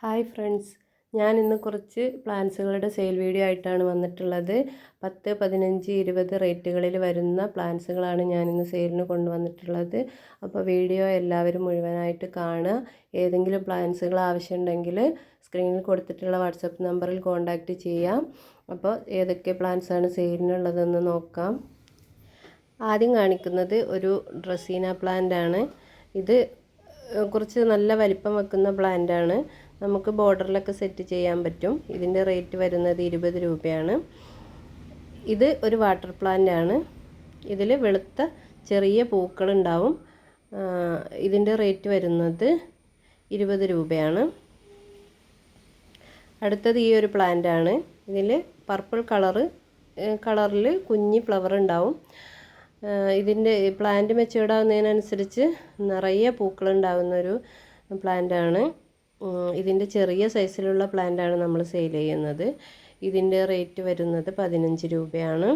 Hi friends, ഞാൻ ഇന്ന് കുറച്ച് പ്ലാന്റ്സുകളുടെ സെയിൽ വീഡിയോ ആയിട്ടാണ് വന്നിട്ടുള്ളത്. 10, 15, 20 റേറ്റുകളിൽ വരുന്ന പ്ലാന്റ്സുകളാണ് ഞാനിന്ന് സെയിലിന് കൊണ്ടുവന്നിട്ടുള്ളത്. അപ്പോൾ വീഡിയോ എല്ലാവരും മുഴുവനായിട്ട് കാണുക. ഏതെങ്കിലും പ്ലാന്റ്സുകൾ ആവശ്യമുണ്ടെങ്കിൽ സ്ക്രീനിൽ കൊടുത്തിട്ടുള്ള വാട്സപ്പ് നമ്പറിൽ കോൺടാക്റ്റ് ചെയ്യാം. അപ്പോൾ ഏതൊക്കെ പ്ലാന്റ്സാണ് സെയിലിനുള്ളതെന്ന് നോക്കാം. ആദ്യം കാണിക്കുന്നത് ഒരു ഡ്രസീന പ്ലാന്റ് ആണ്. ഇത് കുറച്ച് നല്ല വലിപ്പം വെക്കുന്ന പ്ലാന്റ് ആണ്. നമുക്ക് ബോർഡറിലൊക്കെ സെറ്റ് ചെയ്യാൻ പറ്റും. ഇതിൻ്റെ റേറ്റ് വരുന്നത് 20 രൂപയാണ്. ഇത് ഒരു വാട്ടർ പ്ലാന്റ് ആണ്. ഇതിൽ വെളുത്ത ചെറിയ പൂക്കളുണ്ടാവും. ഇതിൻ്റെ റേറ്റ് വരുന്നത് 20 രൂപയാണ്. അടുത്തത് ഈ ഒരു പ്ലാന്റ് ആണ്. ഇതിൽ പർപ്പിൾ കളറിൽ കുഞ്ഞി ഫ്ലവർ ഉണ്ടാവും. ഇതിൻ്റെ പ്ലാന്റ് മെച്ചൂർഡ് ആവുന്നതിനനുസരിച്ച് നിറയെ പൂക്കളുണ്ടാവുന്നൊരു പ്ലാന്റാണ്. ഇതിൻ്റെ ചെറിയ സൈസിലുള്ള പ്ലാന്റാണ് നമ്മൾ സെയിൽ ചെയ്യുന്നത്. ഇതിൻ്റെ റേറ്റ് വരുന്നത് 15 രൂപയാണ്.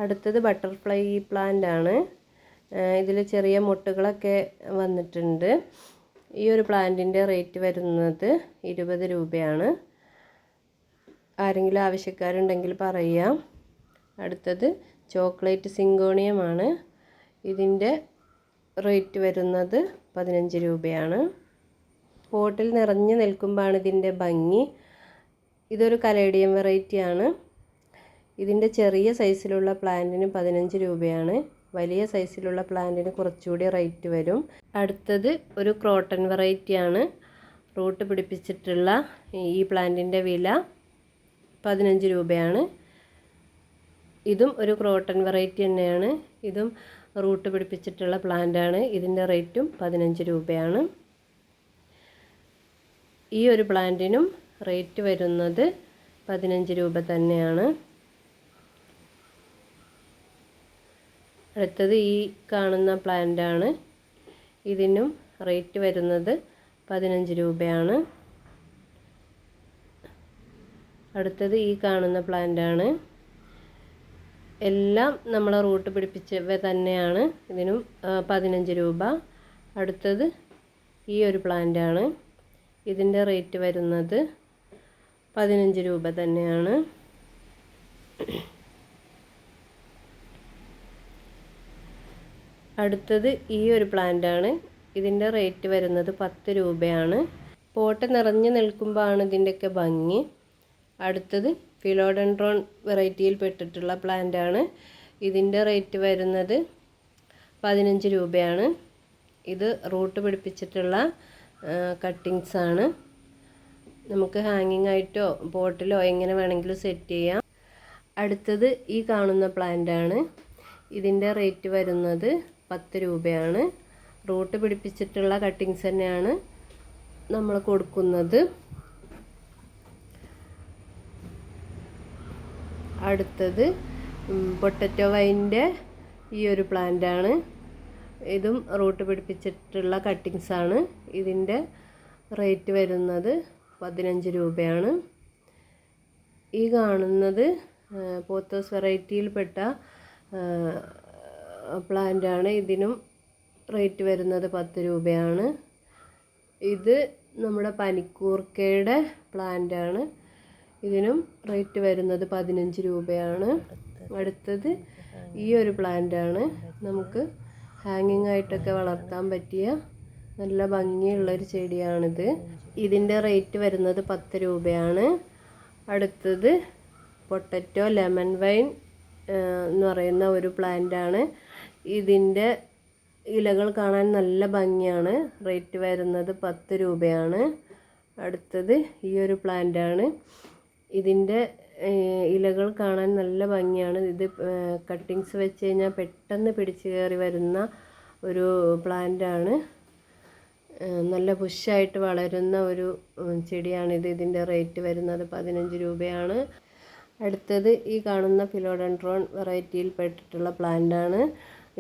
അടുത്തത് ബട്ടർഫ്ലൈ പ്ലാന്റ് ആണ്. ഇതിൽ ചെറിയ മുട്ടുകളൊക്കെ വന്നിട്ടുണ്ട്. ഈ ഒരു പ്ലാന്റിൻ്റെ റേറ്റ് വരുന്നത് 20 രൂപയാണ്. ആരെങ്കിലും ആവശ്യക്കാരുണ്ടെങ്കിൽ പറയാം. അടുത്തത് ചോക്ലേറ്റ് സിങ്കോണിയമാണ്. ഇതിൻ്റെ റേറ്റ് വരുന്നത് 15 രൂപയാണ്. പോട്ടിൽ നിറഞ്ഞു നിൽക്കുമ്പോഴാണ് ഇതിൻ്റെ ഭംഗി. ഇതൊരു കലേഡിയം വെറൈറ്റിയാണ്. ഇതിൻ്റെ ചെറിയ സൈസിലുള്ള പ്ലാന്റിന് 15 രൂപയാണ്. വലിയ സൈസിലുള്ള പ്ലാന്റിന് കുറച്ചുകൂടി റേറ്റ് വരും. അടുത്തത് ഒരു ക്രോട്ടൺ വെറൈറ്റിയാണ്. റൂട്ട് പിടിപ്പിച്ചിട്ടുള്ള ഈ പ്ലാന്റിൻ്റെ വില 15 രൂപയാണ്. ഇതും ഒരു ക്രോട്ടൺ വെറൈറ്റി തന്നെയാണ്. ഇതും റൂട്ട് പിടിപ്പിച്ചിട്ടുള്ള പ്ലാന്റാണ്. ഇതിൻ്റെ റേറ്റും 15 രൂപയാണ്. ഈ ഒരു പ്ലാന്റിനും റേറ്റ് വരുന്നത് 15 രൂപ തന്നെയാണ്. അടുത്തത് ഈ കാണുന്ന പ്ലാന്റാണ്. ഇതിനും റേറ്റ് വരുന്നത് 15 രൂപയാണ്. അടുത്തത് ഈ കാണുന്ന പ്ലാന്റാണ്. എല്ലാം നമ്മൾ റൂട്ട് പിടിപ്പിച്ചവ തന്നെയാണ്. ഇതിനും 15 രൂപ. അടുത്തത് ഈ ഒരു പ്ലാന്റാണ്. ഇതിൻ്റെ റേറ്റ് വരുന്നത് 15 രൂപ തന്നെയാണ്. അടുത്തത് ഈ ഒരു പ്ലാന്റാണ്. ഇതിൻ്റെ റേറ്റ് വരുന്നത് 10 രൂപയാണ്. പോട്ട് നിറഞ്ഞു നിൽക്കുമ്പോഴാണ് ഇതിൻ്റെയൊക്കെ ഭംഗി. അടുത്തത് ഫിലോഡെൻഡ്രോൺ വെറൈറ്റിയിൽ പെട്ടിട്ടുള്ള പ്ലാന്റാണ്. ഇതിൻ്റെ റേറ്റ് വരുന്നത് 15 രൂപയാണ്. ഇത് റൂട്ട് പിടിപ്പിച്ചിട്ടുള്ള കട്ടിങ്സ് ആണ്. നമുക്ക് ഹാങ്ങിങ് ആയിട്ടോ പോട്ടിലോ എങ്ങനെ വേണമെങ്കിലും സെറ്റ് ചെയ്യാം. അടുത്തത് ഈ കാണുന്ന പ്ലാന്റാണ്. ഇതിൻ്റെ റേറ്റ് വരുന്നത് 10 രൂപയാണ്. റൂട്ട് പിടിപ്പിച്ചിട്ടുള്ള കട്ടിങ്സ് തന്നെയാണ് നമ്മൾ കൊടുക്കുന്നത്. അടുത്തത് പൊട്ടറ്റോ വൈൻ്റെ ഈ ഒരു പ്ലാന്റാണ്. ഇതും റൂട്ട് പിടിപ്പിച്ചിട്ടുള്ള കട്ടിങ്സ് ആണ്. ഇതിൻ്റെ റേറ്റ് വരുന്നത് 15 രൂപയാണ്. ഈ കാണുന്നത് പോത്തോസ് വെറൈറ്റിയിൽപ്പെട്ട പ്ലാന്റാണ്. ഇതിനും റേറ്റ് വരുന്നത് 10 രൂപയാണ്. ഇത് നമ്മുടെ പനിക്കൂർക്കയുടെ പ്ലാന്റാണ്. ഇതിനും റേറ്റ് വരുന്നത് 15 രൂപയാണ്. അടുത്തത് ഈ ഒരു പ്ലാന്റാണ്. നമുക്ക് ഹാങ്ങിങ് ആയിട്ടൊക്കെ വളർത്താൻ പറ്റിയ നല്ല ഭംഗിയുള്ളൊരു ചെടിയാണിത്. ഇതിൻ്റെ റേറ്റ് വരുന്നത് 10 രൂപയാണ്. അടുത്തത് പൊട്ടറ്റോ ലെമൺ വൈൻ എന്ന് പറയുന്ന ഒരു പ്ലാന്റാണ്. ഇതിൻ്റെ ഇലകൾ കാണാൻ നല്ല ഭംഗിയാണ്. റേറ്റ് വരുന്നത് 10 രൂപയാണ്. അടുത്തത് ഈ ഒരു പ്ലാന്റാണ്. ഇതിൻ്റെ ഇലകൾ കാണാൻ നല്ല ഭംഗിയാണ്. ഇത് കട്ടിങ്സ് വെച്ച് കഴിഞ്ഞാൽ പെട്ടെന്ന് പിടിച്ച് കയറി വരുന്ന ഒരു പ്ലാന്റാണ്. നല്ല ബുഷായിട്ട് വളരുന്ന ഒരു ചെടിയാണിത്. ഇതിൻ്റെ റേറ്റ് വരുന്നത് 15 രൂപയാണ്. അടുത്തത് ഈ കാണുന്ന ഫിലോഡെൻഡ്രോൺ വെറൈറ്റിയിൽ പെട്ടിട്ടുള്ള പ്ലാന്റാണ്.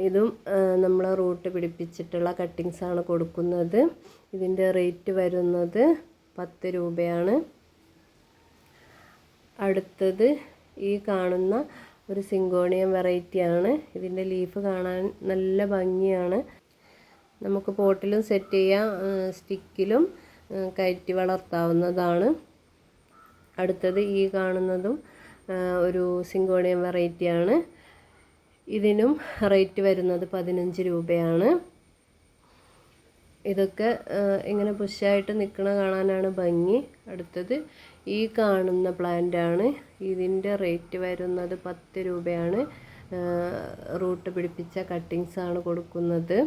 ഇതും നമ്മൾ റൂട്ട് പിടിപ്പിച്ചിട്ടുള്ള കട്ടിങ്സാണ് കൊടുക്കുന്നത്. ഇതിൻ്റെ റേറ്റ് വരുന്നത് 10 രൂപയാണ്. അടുത്തത് ഈ കാണുന്ന ഒരു സിങ്കോണിയം വെറൈറ്റിയാണ്. ഇതിൻ്റെ ലീഫ് കാണാൻ നല്ല ഭംഗിയാണ്. നമുക്ക് പോട്ടിലും സെറ്റ് ചെയ്യാം, സ്റ്റിക്കിലും കയറ്റി വളർത്താവുന്നതാണ്. അടുത്തത് ഈ കാണുന്നതും ഒരു സിങ്കോണിയം വെറൈറ്റിയാണ്. ഇതിനും റേറ്റ് വരുന്നത് 15 രൂപയാണ്. ഇതൊക്കെ ഇങ്ങനെ പുഷായിട്ട് നിൽക്കണ കാണാനാണ് ഭംഗി. അടുത്തത് ഈ കാണുന്ന പ്ലാന്റാണ്. ഇതിൻ്റെ റേറ്റ് വരുന്നത് 10 രൂപയാണ്. റൂട്ട് പിടിപ്പിച്ച കട്ടിങ്സ് ആണ് കൊടുക്കുന്നത്.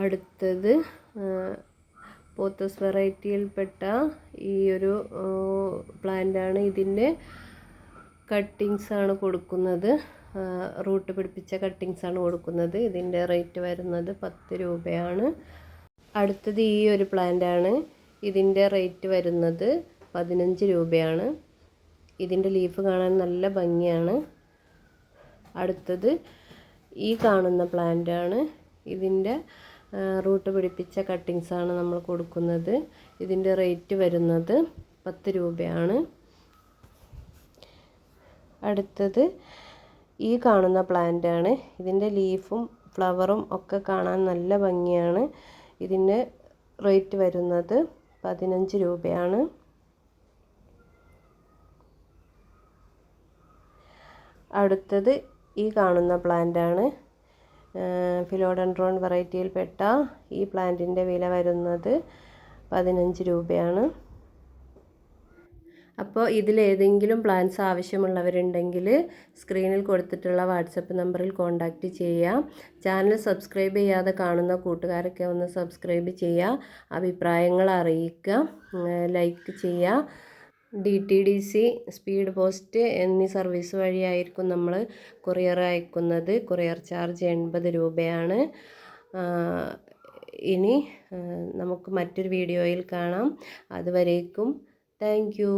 അടുത്തത് പോത്തസ് വെറൈറ്റിയിൽപ്പെട്ട ഈ ഒരു പ്ലാന്റാണ്. ഇതിൻ്റെ കട്ടിങ്സ് ആണ് കൊടുക്കുന്നത്. റൂട്ട് പിടിപ്പിച്ച കട്ടിങ്സ് ആണ് കൊടുക്കുന്നത്. ഇതിൻ്റെ റേറ്റ് വരുന്നത് 10 രൂപയാണ്. അടുത്തത് ഈ ഒരു പ്ലാന്റാണ്. ഇതിൻ്റെ റേറ്റ് വരുന്നത് 15 രൂപയാണ്. ഇതിൻ്റെ ലീഫ് കാണാൻ നല്ല ഭംഗിയാണ്. അടുത്തത് ഈ കാണുന്ന പ്ലാന്റാണ്. ഇതിൻ്റെ റൂട്ട് പിടിപ്പിച്ച കട്ടിങ്സ് ആണ് നമ്മൾ കൊടുക്കുന്നത്. ഇതിൻ്റെ റേറ്റ് വരുന്നത് 10 രൂപയാണ്. അടുത്തത് ഈ കാണുന്ന പ്ലാന്റാണ്. ഇതിൻ്റെ ലീഫും ഫ്ലവറും ഒക്കെ കാണാൻ നല്ല ഭംഗിയാണ്. ഇതിൻ്റെ റേറ്റ് വരുന്നത് 15 രൂപയാണ്. അടുത്തത് ഈ കാണുന്ന പ്ലാന്റാണ്. ഫിലോഡൻഡ്രോൺ വെറൈറ്റിയിൽപ്പെട്ട ഈ പ്ലാന്റിൻ്റെ വില വരുന്നത് 15 രൂപയാണ്. അപ്പോൾ ഇതിലേതെങ്കിലും പ്ലാൻസ് ആവശ്യമുള്ളവരുണ്ടെങ്കിൽ സ്ക്രീനിൽ കൊടുത്തിട്ടുള്ള വാട്സപ്പ് നമ്പറിൽ കോൺടാക്റ്റ് ചെയ്യുക. ചാനൽ സബ്സ്ക്രൈബ് ചെയ്യാതെ കാണുന്ന കൂട്ടുകാരൊക്കെ ഒന്ന് സബ്സ്ക്രൈബ് ചെയ്യുക. അഭിപ്രായങ്ങൾ അറിയിക്കുക, ലൈക്ക് ചെയ്യുക. DTDC, സ്പീഡ് പോസ്റ്റ് എന്നീ സർവീസ് വഴിയായിരിക്കും നമ്മൾ കൊറിയർ അയക്കുന്നത്. കൊറിയർ ചാർജ് 80 രൂപയാണ്. ഇനി നമുക്ക് മറ്റൊരു വീഡിയോയിൽ കാണാം. അതുവരേക്കും താങ്ക് യു.